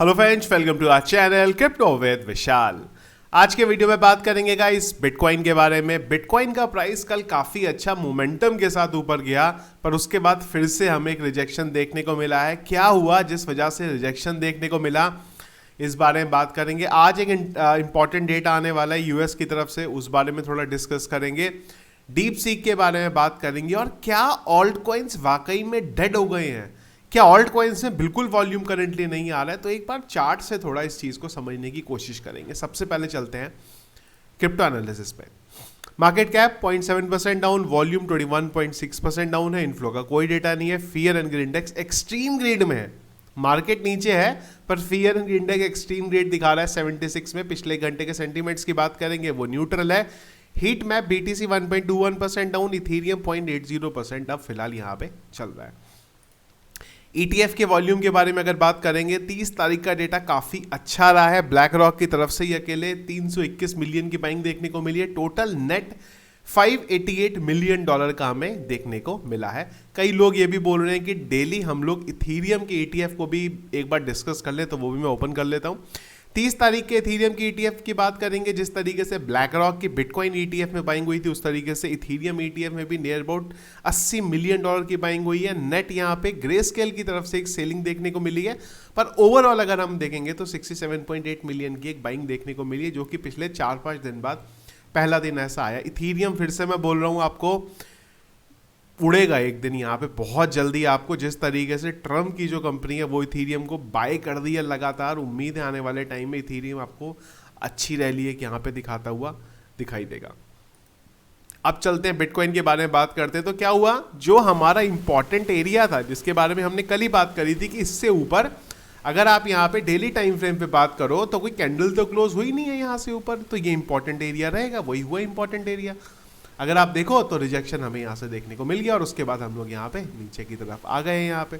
Hello friends, welcome to our channel crypto with Vishal. आज के video में बात करेंगे गाइस बिटकॉइन के बारे में। बिटकॉइन का प्राइस कल काफ़ी अच्छा मोमेंटम के साथ ऊपर गया, पर उसके बाद फिर से हमें एक रिजेक्शन देखने को मिला है। क्या हुआ जिस वजह से रिजेक्शन देखने को मिला, इस बारे में बात करेंगे। आज एक इंपॉर्टेंट डेटा आने वाला है यूएस की तरफ से, उस बारे में थोड़ा डिस्कस करेंगे। डीप सीक के बारे में बात करेंगे और क्या ऑल्ट कॉइन्स वाकई में डेड हो गए हैं, क्या ऑल्ट कॉइन्स में बिल्कुल वॉल्यूम करंटली नहीं आ रहा है। तो एक बार चार्ट से थोड़ा इस चीज को समझने की कोशिश करेंगे। सबसे पहले चलते हैं क्रिप्टो एनालिसिस पे। Market cap 0.7% down, volume 21.6% down है। इनफ्लो का कोई डेटा नहीं है। Fear and greed index extreme grade में है। मार्केट नीचे है पर fear and greed index extreme grade दिखा रहा है 76 में। पिछले घंटे के सेंटीमेंट्स की बात करेंगे, वो न्यूट्रल है। Heat map BTC 1.21% down, Ethereum 0.80% अब फिलहाल यहाँ पे चल रहा है। ETF के वॉल्यूम के बारे में अगर बात करेंगे, 30 तारीख का डेटा काफ़ी अच्छा रहा है। ब्लैक रॉक की तरफ से ही अकेले 321 मिलियन की बाइंग देखने को मिली है। टोटल नेट $588 मिलियन का हमें देखने को मिला है। कई लोग ये भी बोल रहे हैं कि डेली हम लोग इथीरियम के ETF को भी एक बार डिस्कस कर ले, तो वो भी मैं ओपन कर लेता हूँ। 30 तारीख के इथीरियम की ETF की बात करेंगे। जिस तरीके से ब्लैक रॉक की बिटकॉइन ETF में बाइंग हुई थी, उस तरीके से इथीरियम ETF में भी नियर अबाउट $80 मिलियन की बाइंग हुई है। नेट यहाँ पे ग्रे स्केल की तरफ से एक सेलिंग देखने को मिली है, पर ओवरऑल अगर हम देखेंगे तो 67.8 मिलियन की एक बाइंग देखने को मिली है, जो कि पिछले 4-5 दिन बाद पहला दिन ऐसा आया। इथीरियम फिर से मैं बोल रहा हूँ आपको, उड़ेगा एक दिन यहाँ पे बहुत जल्दी। आपको जिस तरीके से ट्रम्प की जो कंपनी है वो इथीरियम को बाय कर दी है लगातार, उम्मीद है आने वाले टाइम में इथीरियम आपको अच्छी रैली है कि यहाँ पे दिखाता हुआ दिखाई देगा। अब चलते हैं बिटकॉइन के बारे में बात करते हैं। तो क्या हुआ, जो हमारा इंपॉर्टेंट एरिया था जिसके बारे में हमने कल ही बात करी थी कि इससे ऊपर अगर आप यहाँ पे डेली टाइम फ्रेम पे बात करो तो कोई कैंडल तो क्लोज हुई नहीं है यहाँ से ऊपर, तो ये इंपॉर्टेंट एरिया रहेगा। वही हुआ इंपॉर्टेंट एरिया। अगर आप देखो तो रिजेक्शन हमें यहाँ से देखने को मिल गया और उसके बाद हम लोग यहाँ पे नीचे की तरफ आ गए हैं यहाँ पे।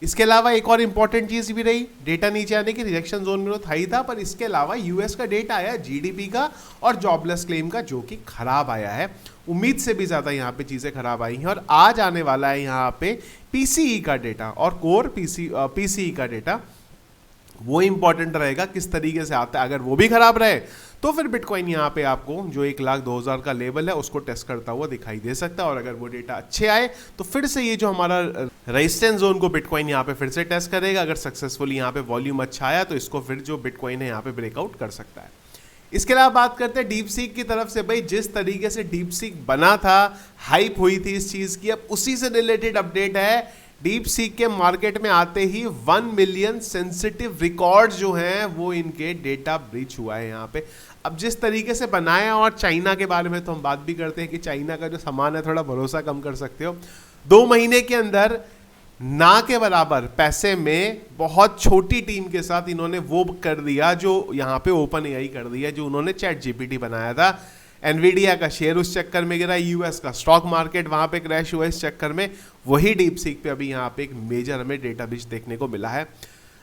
इसके अलावा एक और इंपॉर्टेंट चीज भी रही, डेटा नीचे आने की। रिजेक्शन जोन में तो था ही था, पर इसके अलावा यूएस का डेटा आया जीडीपी का और जॉबलेस क्लेम का, जो कि खराब आया है। उम्मीद से भी ज्यादा यहाँ पे चीजें खराब आई हैं। और आज आने वाला है यहाँ पे पीसीई का डेटा और कोर पीसीई का डेटा। वो इंपॉर्टेंट रहेगा किस तरीके से आता है। अगर वो भी खराब रहे तो फिर बिटकॉइन यहाँ पे आपको जो 1,02,000 का लेवल है उसको टेस्ट करता हुआ दिखाई दे सकता है। और अगर वो डेटा अच्छे आए तो फिर से ये जो हमारा रेजिस्टेंस जोन को बिटकॉइन यहाँ पे फिर से टेस्ट करेगा। अगर सक्सेसफुली यहाँ पे वॉल्यूम अच्छा आया तो इसको फिर जो बिटकॉइन है यहाँ पे ब्रेकआउट कर सकता है। इसके अलावा बात करते हैं डीप सीक की तरफ से। भाई जिस तरीके से डीप सीक बना था, हाइप हुई थी इस चीज की, अब उसी से रिलेटेड अपडेट है। डीप सीक के मार्केट में आते ही 1 मिलियन सेंसिटिव रिकॉर्ड जो हैं वो इनके डेटा ब्रीच हुआ है यहाँ पे। अब जिस तरीके से बनाया, और चाइना के बारे में तो हम बात भी करते हैं कि चाइना का जो सामान है थोड़ा भरोसा कम कर सकते हो। 2 महीने के अंदर ना के बराबर पैसे में बहुत छोटी टीम के साथ इन्होंने वो कर दिया जो यहाँ पे ओपन एआई कर दिया, जो उन्होंने चैट जीपीटी बनाया था। एनवीडिया का शेयर उस चक्कर में गिरा, यूएस का स्टॉक मार्केट वहां पे क्रैश हुआ इस चक्कर में। वही डीप सीक पे अभी यहाँ पे एक मेजर हमें डेटा ब्रीच देखने को मिला है।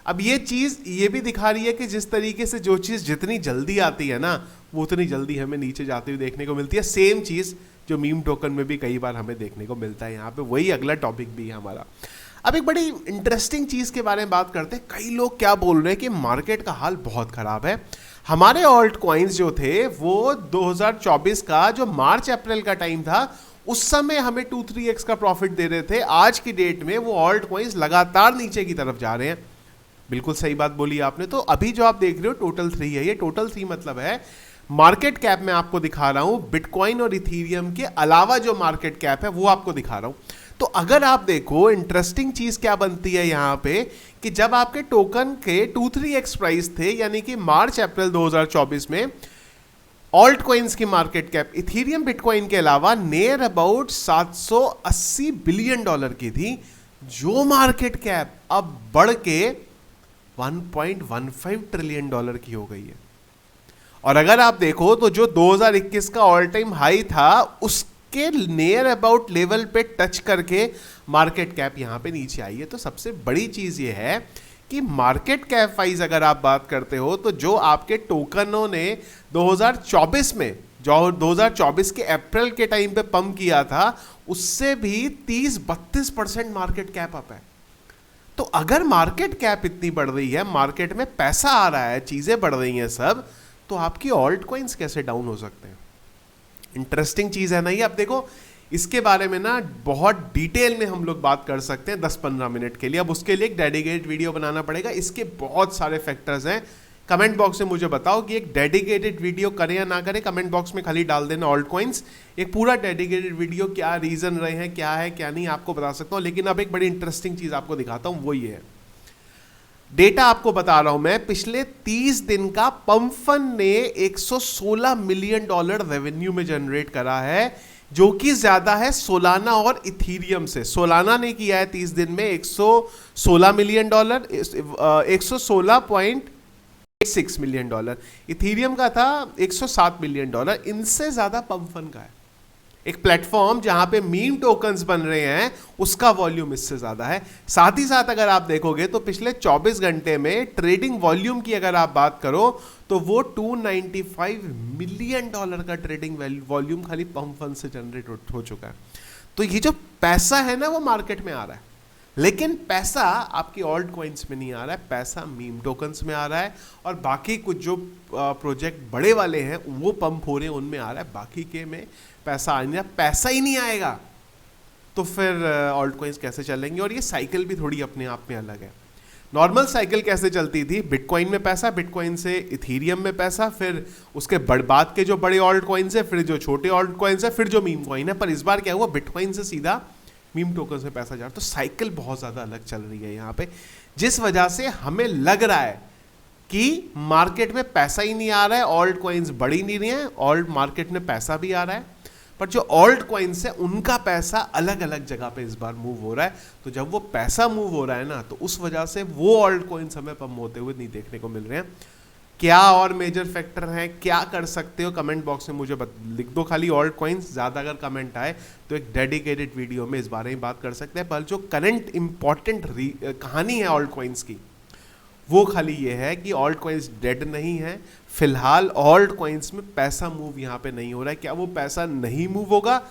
अब ये चीज ये भी दिखा रही है कि जिस तरीके से जो चीज जितनी जल्दी आती है ना, वो उतनी जल्दी हमें नीचे जाती हुई देखने को मिलती है। सेम चीज जो मीम टोकन में भी कई बार हमें देखने को मिलता है यहाँ पे। वही अगला टॉपिक भी है हमारा। अब एक बड़ी इंटरेस्टिंग चीज के बारे में बात करते हैं। कई लोग क्या बोल रहे हैं कि मार्केट का हाल बहुत खराब है। हमारे ऑल्ट कॉइन्स जो थे वो 2024 का जो मार्च अप्रैल का टाइम था, उस समय हमें 2-3x का प्रॉफिट दे रहे थे। आज की डेट में वो ऑल्ट कॉइन्स लगातार नीचे की तरफ जा रहे हैं। बिल्कुल सही बात बोली आपने। तो अभी जो आप देख रहे हो टोटल 3 है। ये टोटल 3 मतलब है मार्केट कैप में आपको दिखा रहा हूं बिटकॉइन और इथीरियम के अलावा जो मार्केट कैप है वो आपको दिखा रहा हूं। तो अगर आप देखो इंटरेस्टिंग चीज क्या बनती है यहां पे कि जब आपके टोकन के 2-3x प्राइस थे, यानी कि मार्च अप्रैल 2024 में ऑल्ट कॉइन्स की मार्केट कैप इथीरियम बिटकॉइन के अलावा नियर अबाउट $780 बिलियन की थी, जो मार्केट कैप अब बढ़ के $1.15 ट्रिलियन की हो गई है। और अगर आप देखो तो जो 2021 का ऑल टाइम हाई था उसके नियर अबाउट लेवल पे टच करके मार्केट कैप यहां पे नीचे आई है। तो सबसे बड़ी चीज ये है कि मार्केट कैप वाइज अगर आप बात करते हो तो जो आपके टोकनों ने 2024 में, जो 2024 के अप्रैल के टाइम पे पंप किया था, उससे भी 30-32% मार्केट कैप अप है। तो अगर मार्केट कैप इतनी बढ़ रही है, मार्केट में पैसा आ रहा है, चीजें बढ़ रही हैं सब, तो आपकी ऑल्ट कॉइन्स कैसे डाउन हो सकते हैं? इंटरेस्टिंग चीज है ना ये। अब देखो इसके बारे में ना बहुत डिटेल में हम लोग बात कर सकते हैं 10-15 मिनट के लिए। अब उसके लिए एक डेडिकेटेड वीडियो बनाना पड़ेगा। इसके बहुत सारे फैक्टर्स हैं। कमेंट बॉक्स में मुझे बताओ कि एक डेडिकेटेड वीडियो करें या ना करें। कमेंट बॉक्स में खाली डाल देना ऑल्ट कॉइन्स, एक पूरा डेडिकेटेड वीडियो, क्या रीजन रहे हैं, क्या है क्या नहीं, आपको बता सकता हूं। लेकिन अब एक बड़ी इंटरेस्टिंग चीज आपको दिखाता हूं, वो ये है। डेटा आपको बता रहा हूं मैं, पिछले 30 दिन का पंफन ने $116 मिलियन रेवेन्यू में जनरेट करा है, जो कि ज्यादा है सोलाना और इथीरियम से। सोलाना ने किया है 30 दिन में $116 मिलियन, $116.6 मिलियन। इथीरियम का था $107 मिलियन। इनसे ज्यादा पंफन का है। एक प्लेटफॉर्म जहां पे मीम टोकन्स बन रहे हैं, उसका वॉल्यूम इससे ज्यादा है। साथ ही साथ अगर आप देखोगे तो पिछले 24 घंटे में ट्रेडिंग वॉल्यूम की अगर आप बात करो तो वो $295 मिलियन का ट्रेडिंग वॉल्यूम खाली पंप फंड से जनरेट हो चुका है। तो ये जो पैसा है ना, वो मार्केट में आ रहा है, लेकिन पैसा आपकी ऑल्ट कॉइन्स में नहीं आ रहा है, पैसा मीम टोकन्स में आ रहा है। और बाकी कुछ जो प्रोजेक्ट बड़े वाले हैं वो पंप हो रहे हैं, उनमें आ रहा है, बाकी के में पैसा आ नहीं रहा। पैसा ही नहीं आएगा तो फिर ऑल्ट कॉइन्स कैसे चलेंगे? और ये साइकिल भी थोड़ी अपने आप में अलग है। नॉर्मल साइकिल कैसे चलती थी? बिटकॉइन में पैसा, बिटकॉइन से इथीरियम में पैसा, फिर उसके बाद के जो बड़े ऑल्ट कॉइन्स है, फिर जो छोटे ऑल्ट कॉइन्स है, फिर जो मीम कॉइन है। पर इस बार क्या हुआ, बिटकॉइन से सीधा मीम टोकन से पैसा जा रहा है। तो साइकिल बहुत ज्यादा अलग चल रही है यहाँ पे, जिस वजह से हमें लग रहा है कि मार्केट में पैसा ही नहीं आ रहा है, ऑल्ट कॉइन्स बढ़ ही नहीं रही हैं। ऑल्ट मार्केट में पैसा भी आ रहा है, पर जो ऑल्ट कॉइन्स है उनका पैसा अलग अलग जगह पे इस बार मूव हो रहा है। तो जब वो पैसा मूव हो रहा है ना, तो उस वजह से वो ऑल्ट कॉइन्स हमें पंप होते हुए नहीं देखने को मिल रहे हैं। क्या और मेजर फैक्टर हैं, क्या कर सकते हो, कमेंट बॉक्स में मुझे लिख दो खाली। ऑल्ट कॉइन्स ज़्यादा अगर कमेंट आए तो एक डेडिकेटेड वीडियो में इस बारे में बात कर सकते हैं। पर जो करंट इंपॉर्टेंट कहानी है ऑल्ट कॉइन्स की, वो खाली ये है कि ऑल्ट कॉइन्स डेड नहीं है। फिलहाल ऑल्ट कॉइन्स में पैसा मूव यहाँ पे नहीं हो रहा है। क्या वो पैसा नहीं मूव होगा?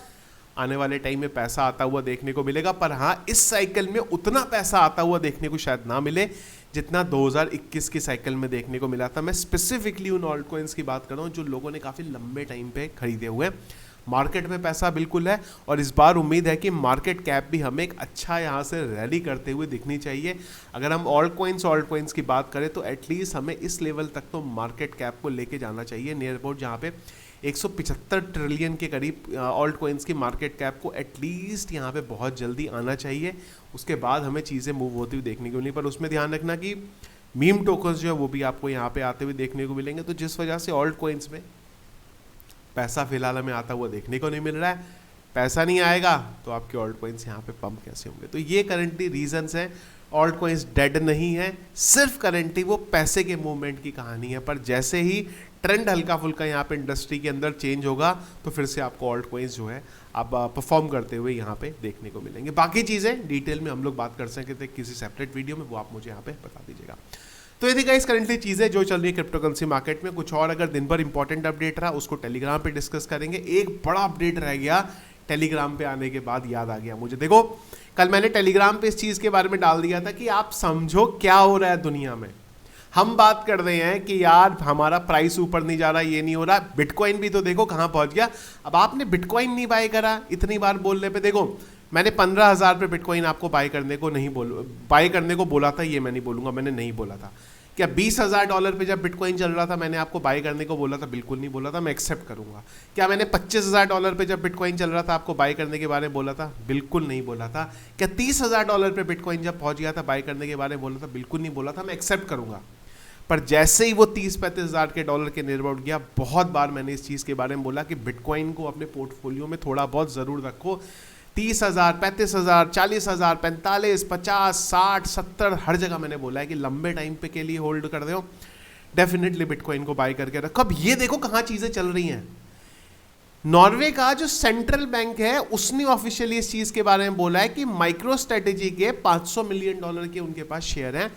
आने वाले टाइम में पैसा आता हुआ देखने को मिलेगा, पर हाँ, इस साइकिल में उतना पैसा आता हुआ देखने को शायद ना मिले जितना 2021 की साइकिल में देखने को मिला था। मैं स्पेसिफिकली उन ऑल्ट कॉइन्स की बात कर रहा हूँ जो लोगों ने काफ़ी लंबे टाइम पे खरीदे हुए हैं। मार्केट में पैसा बिल्कुल है, और इस बार उम्मीद है कि मार्केट कैप भी हमें एक अच्छा यहाँ से रैली करते हुए दिखनी चाहिए। अगर हम ऑल्ट कॉइन्स की बात करें तो एटलीस्ट हमें इस लेवल तक तो मार्केट कैप को लेके जाना चाहिए, नियर अबाउट, जहाँ पे 175 ट्रिलियन के करीब ऑल्ट कॉइन्स की मार्केट कैप को एटलीस्ट यहाँ पे बहुत जल्दी आना चाहिए। उसके बाद हमें चीज़ें मूव होती हुई देखने को मिली। पर उसमें ध्यान रखना कि मीम टोकन्स जो है वो भी आपको यहाँ पे आते हुए देखने को मिलेंगे। तो जिस वजह से ऑल्ट कॉइन्स में पैसा फिलहाल हमें आता हुआ देखने को नहीं मिल रहा है, पैसा नहीं आएगा तो आपके ऑल्ट कॉइन्स यहाँ पे पंप कैसे होंगे? तो ये करंटली रीजंस हैं। ऑल्ट कॉइन्स डेड नहीं है, सिर्फ करंटली वो पैसे के मूवमेंट की कहानी है। पर जैसे ही ट्रेंड हल्का फुल्का यहाँ पे इंडस्ट्री के अंदर चेंज होगा तो फिर से आपको ऑल्ट कॉइन्स जो है आप परफॉर्म करते हुए यहाँ पे देखने को मिलेंगे। बाकी चीज़ें डिटेल में हम लोग बात कर सकते थे किसी सेपरेट वीडियो में, वो आप मुझे यहाँ पे बता दीजिएगा। तो ये गाइस करंटली चीज़ें जो चल रही है क्रिप्टो करेंसी मार्केट में। कुछ और अगर दिन भर इंपॉर्टेंट अपडेट रहा उसको टेलीग्राम पे डिस्कस करेंगे। एक बड़ा अपडेट रह गया टेलीग्राम पे आने के बाद, याद आ गया मुझे। देखो कल मैंने टेलीग्राम पे इस चीज़ के बारे में डाल दिया था कि आप समझो क्या हो रहा है दुनिया में। हम बात कर रहे हैं कि यार हमारा प्राइस ऊपर नहीं जा रहा, ये नहीं हो रहा। बिटकॉइन भी तो देखो कहाँ पहुंच गया। अब आपने बिटकॉइन नहीं बाय करा इतनी बार बोलने पे, देखो मैंने 15,000 पे बिटकॉइन आपको बाय करने को बोला था, ये मैं नहीं बोलूंगा, मैंने नहीं बोला था। क्या $20,000 पे जब बिटकॉइन चल रहा था मैंने आपको बाय करने को बोला था? बिल्कुल नहीं बोला था, मैं एक्सेप्ट करूंगा। क्या मैंने $25,000 पे जब बिटकॉइन चल रहा था आपको बाय करने के बारे में बोला था? बिल्कुल नहीं बोला था। क्या $30,000 पे बिटकॉइन जब पहुंच गया था बाय करने के बारे में बोला था? बिल्कुल नहीं बोला था, मैं एक्सेप्ट करूंगा। पर जैसे ही वो 30-35,000 के डॉलर के नियर अबाउट गया, बहुत बार मैंने इस चीज़ के बारे में बोला कि बिटकॉइन को अपने पोर्टफोलियो में थोड़ा बहुत ज़रूर रखो। 30,000, 35,000, 40,000, 45, 50, 60, 70 हर जगह मैंने बोला है कि लंबे टाइम पे के लिए होल्ड कर दो, डेफिनेटली बिटकॉइन को बाय करके रखो। अब ये देखो कहाँ चीज़ें चल रही हैं। नॉर्वे का जो सेंट्रल बैंक है उसने ऑफिशियली इस चीज़ के बारे में बोला है कि माइक्रो स्ट्रेटेजी के $500 मिलियन के उनके पास शेयर हैं।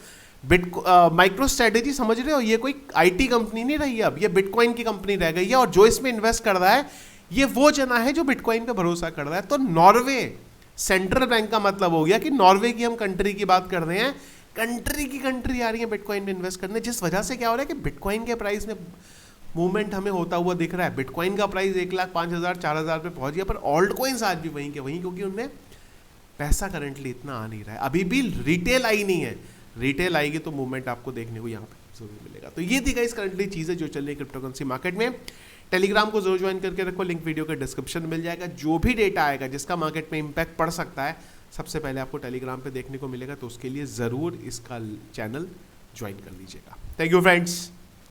माइक्रो स्ट्रेटेजी समझ रहे हो, ये कोई आईटी कंपनी नहीं रही है, अब ये बिटकॉइन की कंपनी रह गई है। और जो इसमें इन्वेस्ट कर रहा है ये वो जना है जो बिटकॉइन पे भरोसा कर रहा है। तो नॉर्वे सेंट्रल बैंक का मतलब हो गया कि नॉर्वे की हम कंट्री की बात कर रहे हैं, कंट्री की कंट्री आ रही है बिटकॉइन में इन्वेस्ट करने, जिस वजह से क्या हो रहा है कि बिटकॉइन के प्राइस में मूवमेंट हमें होता हुआ दिख रहा है। बिटकॉइन का प्राइस 1,05,000 4,000 पे पहुंच गया, पर ऑल्ट कॉइन्स आज भी वहीं के वहीं, क्योंकि उनमें पैसा करंटली इतना आ नहीं रहा है। अभी भी रिटेल आई नहीं है, रिटेल आएगी तो मूवमेंट आपको देखने को यहाँ पे जरूर मिलेगा। तो ये थी गाइस करंटली चीज़ें जो चल रही है क्रिप्टो करेंसी मार्केट में। टेलीग्राम को जरूर ज्वाइन करके रखो, लिंक वीडियो के डिस्क्रिप्शन में मिल जाएगा। जो भी डेटा आएगा जिसका मार्केट में इंपैक्ट पड़ सकता है, सबसे पहले आपको टेलीग्राम पे देखने को मिलेगा, तो उसके लिए ज़रूर इसका चैनल ज्वाइन कर लीजिएगा। Thank you friends.